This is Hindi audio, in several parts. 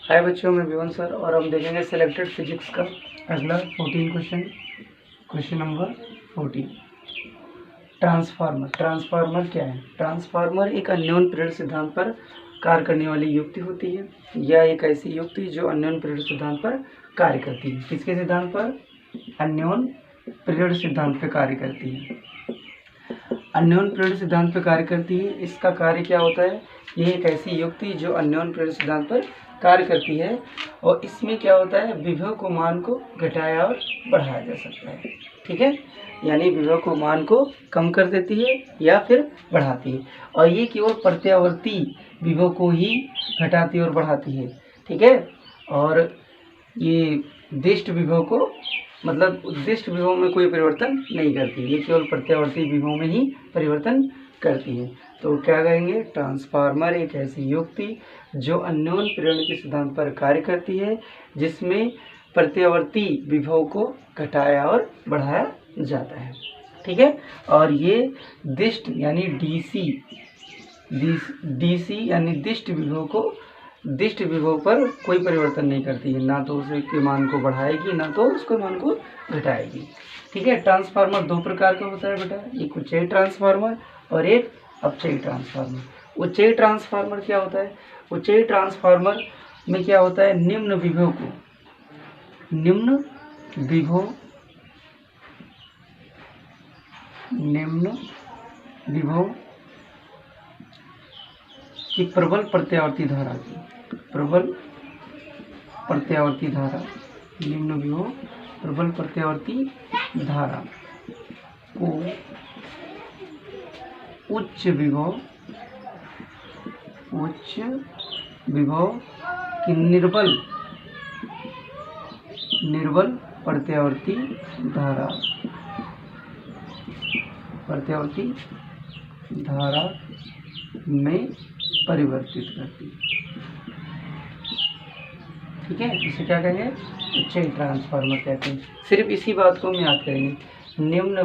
हाय बच्चों, मैं विवन सर और हम देखेंगे सिलेक्टेड फिजिक्स का अगला 14 क्वेश्चन नंबर 14। ट्रांसफार्मर क्या है? ट्रांसफार्मर एक अन्योन प्रेरण सिद्धांत पर कार्य करने वाली युक्ति होती है। यह एक ऐसी युक्ति जो अन्योन प्रेरण सिद्धांत पर कार्य करती है। किसके सिद्धांत पर? अन्योन प्रेरण सिद्धांत पर कार्य करती है। अन्योन प्रेरण सिद्धांत पर कार्य करती है। इसका कार्य क्या होता है? यह एक ऐसी युक्ति जो अन्योन प्रेरण सिद्धांत पर कार्य करती है और इसमें क्या होता है, विभव को मान को घटाया और बढ़ाया जा सकता है। ठीक है, यानी विभव को मान को कम कर देती है या फिर बढ़ाती है और ये केवल प्रत्यावर्ती विभव को ही घटाती और बढ़ाती है। ठीक है, और ये दिष्ट विभव को मतलब उद्दिष्ट विभव में कोई परिवर्तन नहीं करती, ये केवल प्रत्यावर्ती विभव में ही परिवर्तन करती है। तो क्या कहेंगे? ट्रांसफार्मर एक ऐसी युक्ति जो अन्योन प्रेरण के सिद्धांत पर कार्य करती है जिसमें प्रत्यावर्ती विभव को घटाया और बढ़ाया जाता है। ठीक है, और ये दिष्ट यानी डीसी यानी दिष्ट विभव पर कोई परिवर्तन नहीं करती है, ना तो उसके मान को बढ़ाएगी ना तो उसके मान को घटाएगी। ठीक है, ट्रांसफार्मर दो प्रकार का होता है बेटा, एक उच्चयी ट्रांसफार्मर और एक अपचयी ट्रांसफार्मर। उच्चयी ट्रांसफार्मर क्या होता है? उच्चयी ट्रांसफार्मर में क्या होता है, निम्न विभव की प्रबल प्रत्यावर्ती धारा निम्न विभव प्रबल प्रत्यावर्ती धारा को उच्च विभव की निर्बल प्रत्यावर्ती धारा में परिवर्तित करती है। ठीक है, इसे क्या कहेंगे? उच्चयी ट्रांसफार्मर कहते हैं। सिर्फ इसी बात को हम याद करेंगे, निम्न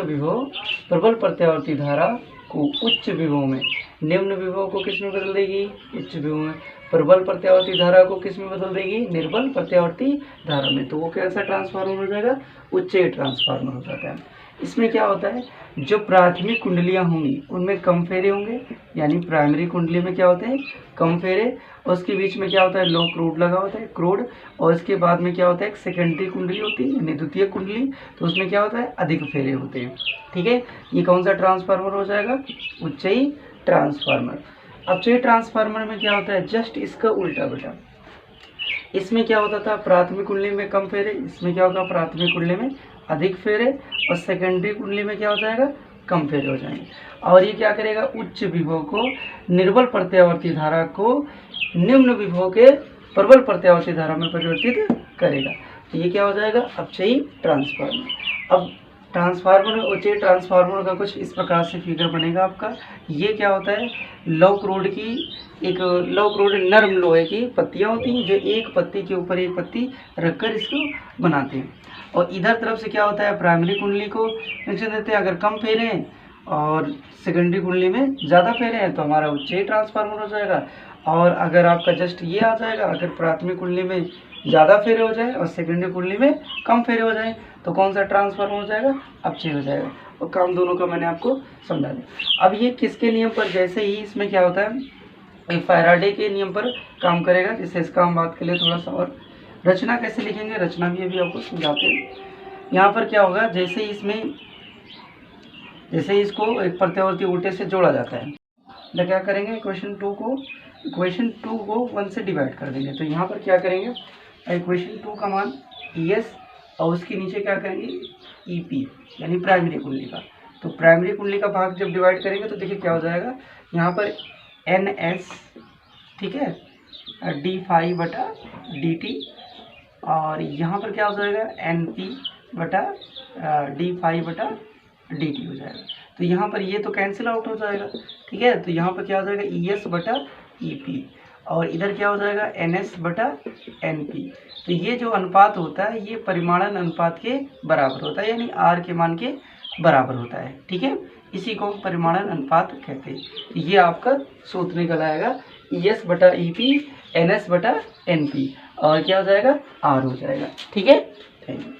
विभव प्रबल प्रत्यावर्ती धारा को उच्च विभव में, निम्न विभव को किस में बदल देगी? उच्च विभव में। प्रबल प्रत्यावर्ती धारा को किस में बदल देगी? निर्बल प्रत्यावर्ती धारा में। तो वो कैसा ट्रांसफार्मर हो जाएगा? उच्चयी ट्रांसफार्मर हो जाता है। इसमें क्या होता है, जो प्राथमिक कुंडलियां होंगी उनमें कम फेरे होंगे, यानी प्राइमरी कुंडली में क्या होते हैं? कम फेरे, और उसके बीच में क्या होता है? लो क्रोड लगा होता है, क्रोड, और इसके बाद में क्या होता है? एक सेकेंडरी कुंडली होती है यानी द्वितीय कुंडली, तो उसमें क्या होता है? अधिक फेरे होते हैं। ठीक है, ये कौन सा ट्रांसफार्मर हो जाएगा? उच्चयी ट्रांसफार्मर। अपचयी ट्रांसफार्मर में क्या होता है? जस्ट इसका उल्टा बेटा। इसमें क्या होता था? प्राथमिक कुंडली में कम फेरे, इसमें क्या होगा? प्राथमिक कुंडली में अधिक फेरे, और सेकेंडरी कुंडली में क्या हो जाएगा? कम फेरे हो जाएंगे। और ये क्या करेगा? उच्च विभव को निर्बल प्रत्यावर्ती धारा को निम्न विभव के प्रबल प्रत्यावर्ती धारा में परिवर्तित करेगा। तो ये क्या हो जाएगा? अपचयी ट्रांसफार्मर। अब ट्रांसफार्मर में उच्चयी ट्रांसफार्मर का कुछ इस प्रकार से फिगर बनेगा आपका। ये क्या होता है? लौह क्रोड नर्म लोहे की पत्तियां होती हैं जो एक पत्ती के ऊपर एक पत्ती रखकर इसको बनाते हैं, और इधर तरफ से क्या होता है? प्राइमरी कुंडली को कनेक्शन देते हैं। अगर कम फेरे हैं और सेकेंडरी कुंडली में ज़्यादा फेरे हैं तो हमारा उच्चयी ट्रांसफार्मर हो जाएगा। और अगर आपका जस्ट ये आ जाएगा, अगर प्राथमिक कुंडली में ज़्यादा फेरे हो जाए और सेकेंडरी कुंडली में कम फेरे हो जाए तो कौन सा ट्रांसफार्मर हो जाएगा? अपचयी हो जाएगा। और काम दोनों का मैंने आपको समझा दिया। अब ये किसके नियम पर? जैसे ही इसमें क्या होता है, एक फैराडे के नियम पर काम करेगा, जिससे इसका हम बात करें थोड़ा सा। और रचना कैसे लिखेंगे? रचना भी अभी आपको समझाते हैं। यहाँ पर क्या होगा, जैसे इसको एक प्रत्यावर्ती उल्टे से जोड़ा जाता है तो क्या करेंगे? इक्वेशन टू को 1 से डिवाइड कर देंगे। तो यहाँ पर क्या करेंगे? इक्वेशन 2 का मान ES और उसके नीचे क्या करेंगे? EP यानी प्राइमरी कुंडली का। तो प्राइमरी कुंडली का भाग जब डिवाइड करेंगे तो देखिए क्या हो जाएगा, यहाँ पर NS, ठीक है, d∅/dt, और यहाँ पर क्या हो जाएगा? NP/d∅/dt हो जाएगा। तो यहाँ पर ये तो कैंसिल आउट हो जाएगा। ठीक है, तो यहाँ पर क्या हो जाएगा? ES/EP, और इधर क्या हो जाएगा? NS/NP। तो ये जो अनुपात होता है ये परिमाणन अनुपात के बराबर होता है, यानी R के मान के बराबर होता है। ठीक है, इसी को परिमाणन अनुपात कहते हैं। ये आपका सूत्र निकल आएगा ES बटा EP NS बटा NP और क्या हो जाएगा R हो जाएगा। ठीक है, थैंक यू।